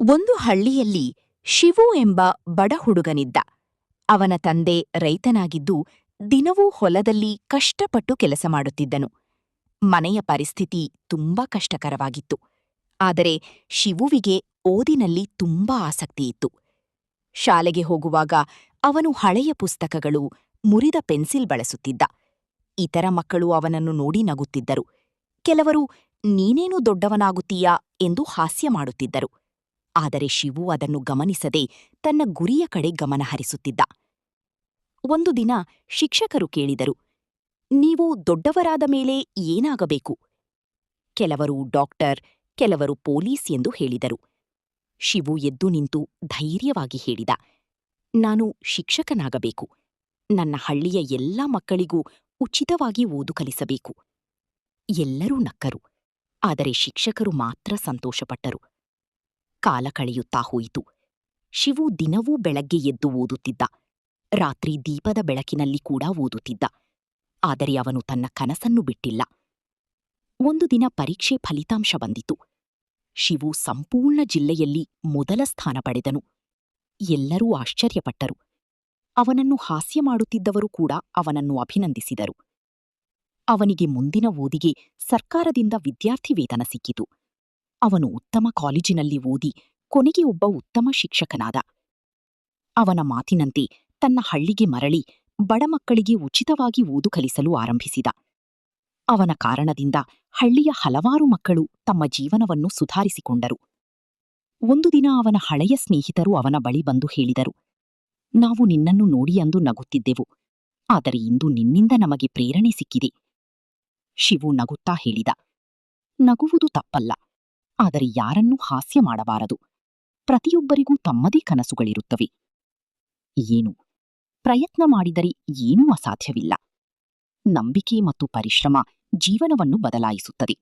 ಒಂದು ಹಳ್ಳಿಯಲ್ಲಿ ಶಿವು ಎಂಬ ಬಡ ಹುಡುಗನಿದ್ದ. ಅವನ ತಂದೆ ರೈತನಾಗಿದ್ದು ದಿನವೂ ಹೊಲದಲ್ಲಿ ಕಷ್ಟಪಟ್ಟು ಕೆಲಸ ಮಾಡುತ್ತಿದ್ದನು. ಮನೆಯ ಪರಿಸ್ಥಿತಿ ತುಂಬಾ ಕಷ್ಟಕರವಾಗಿತ್ತು. ಆದರೆ ಶಿವುವಿಗೆ ಓದಿನಲ್ಲಿ ತುಂಬಾ ಆಸಕ್ತಿಯಿತ್ತು. ಶಾಲೆಗೆ ಹೋಗುವಾಗ ಅವನು ಹಳೆಯ ಪುಸ್ತಕಗಳು, ಮುರಿದ ಪೆನ್ಸಿಲ್ ಬಳಸುತ್ತಿದ್ದ. ಇತರ ಮಕ್ಕಳು ಅವನನ್ನು ನೋಡಿ ನಗುತ್ತಿದ್ದರು. ಕೆಲವರು ನೀನೇನು ದೊಡ್ಡವನಾಗುತ್ತೀಯಾ ಎಂದು ಹಾಸ್ಯ ಮಾಡುತ್ತಿದ್ದರು. ಆದರೆ ಶಿವು ಅದನ್ನು ಗಮನಿಸದೆ ತನ್ನ ಗುರಿಯ ಕಡೆ ಗಮನಹರಿಸುತ್ತಿದ್ದ. ಒಂದು ದಿನ ಶಿಕ್ಷಕರು ಕೇಳಿದರು, ನೀವು ದೊಡ್ಡವರಾದ ಮೇಲೆ ಏನಾಗಬೇಕು? ಕೆಲವರು ಡಾಕ್ಟರ್, ಕೆಲವರು ಪೊಲೀಸ್ ಎಂದು ಹೇಳಿದರು. ಶಿವು ಎದ್ದು ನಿಂತು ಧೈರ್ಯವಾಗಿ ಹೇಳಿದ, ನಾನು ಶಿಕ್ಷಕನಾಗಬೇಕು. ನನ್ನ ಹಳ್ಳಿಯ ಎಲ್ಲಾ ಮಕ್ಕಳಿಗೂ ಉಚಿತವಾಗಿ ಓದು ಕಲಿಸಬೇಕು. ಎಲ್ಲರೂ ನಕ್ಕರು. ಆದರೆ ಶಿಕ್ಷಕರು ಮಾತ್ರ ಸಂತೋಷಪಟ್ಟರು. ಕಾಲ ಕಳೆಯುತ್ತಾ ಹೋಯಿತು. ಶಿವು ದಿನವೂ ಬೆಳಗ್ಗೆ ಎದ್ದು ಓದುತ್ತಿದ್ದ. ರಾತ್ರಿ ದೀಪದ ಬೆಳಕಿನಲ್ಲಿ ಕೂಡ ಓದುತ್ತಿದ್ದ. ಆದರೆ ಅವನು ತನ್ನ ಕನಸನ್ನು ಬಿಟ್ಟಿಲ್ಲ. ಒಂದು ದಿನ ಪರೀಕ್ಷೆ ಫಲಿತಾಂಶ ಬಂದಿತು. ಶಿವು ಸಂಪೂರ್ಣ ಜಿಲ್ಲೆಯಲ್ಲಿ ಮೊದಲ ಸ್ಥಾನ ಪಡೆದನು. ಎಲ್ಲರೂ ಆಶ್ಚರ್ಯಪಟ್ಟರು. ಅವನನ್ನು ಹಾಸ್ಯ ಮಾಡುತ್ತಿದ್ದವರು ಕೂಡ ಅವನನ್ನು ಅಭಿನಂದಿಸಿದರು. ಅವನಿಗೆ ಮುಂದಿನ ಓದಿಗೆ ಸರ್ಕಾರದಿಂದ ವಿದ್ಯಾರ್ಥಿ ವೇತನ ಸಿಕ್ಕಿತು. ಅವನು ಉತ್ತಮ ಕಾಲೇಜಿನಲ್ಲಿ ಓದಿ ಕೊನೆಗೆ ಒಬ್ಬ ಉತ್ತಮ ಶಿಕ್ಷಕನಾದ. ಅವನ ಮಾತಿನಂತೆ ತನ್ನ ಹಳ್ಳಿಗೆ ಮರಳಿ ಬಡ ಮಕ್ಕಳಿಗೆ ಉಚಿತವಾಗಿ ಓದು ಕಲಿಸಲು ಆರಂಭಿಸಿದ. ಅವನ ಕಾರಣದಿಂದ ಹಳ್ಳಿಯ ಹಲವಾರು ಮಕ್ಕಳು ತಮ್ಮ ಜೀವನವನ್ನು ಸುಧಾರಿಸಿಕೊಂಡರು. ಒಂದು ದಿನ ಅವನ ಹಳೆಯ ಸ್ನೇಹಿತರು ಅವನ ಬಳಿ ಬಂದು ಹೇಳಿದರು, ನಾವು ನಿನ್ನನ್ನು ನೋಡಿ ಅಂದು ನಗುತ್ತಿದ್ದೆವು, ಆದರೆ ಇಂದು ನಿನ್ನಿಂದ ನಮಗೆ ಪ್ರೇರಣೆ ಸಿಕ್ಕಿದೆ. ಶಿವು ನಗುತ್ತಾ ಹೇಳಿದ, ನಗುವುದು ತಪ್ಪಲ್ಲ, ಆದರೆ ಯಾರನ್ನೂ ಹಾಸ್ಯ ಮಾಡಬಾರದು. ಪ್ರತಿಯೊಬ್ಬರಿಗೂ ತಮ್ಮದೇ ಕನಸುಗಳಿರುತ್ತವೆ. ಏನು ಪ್ರಯತ್ನ ಮಾಡಿದರೆ ಏನೂ ಅಸಾಧ್ಯವಿಲ್ಲ. ನಂಬಿಕೆ ಮತ್ತು ಪರಿಶ್ರಮ ಜೀವನವನ್ನು ಬದಲಾಯಿಸುತ್ತದೆ.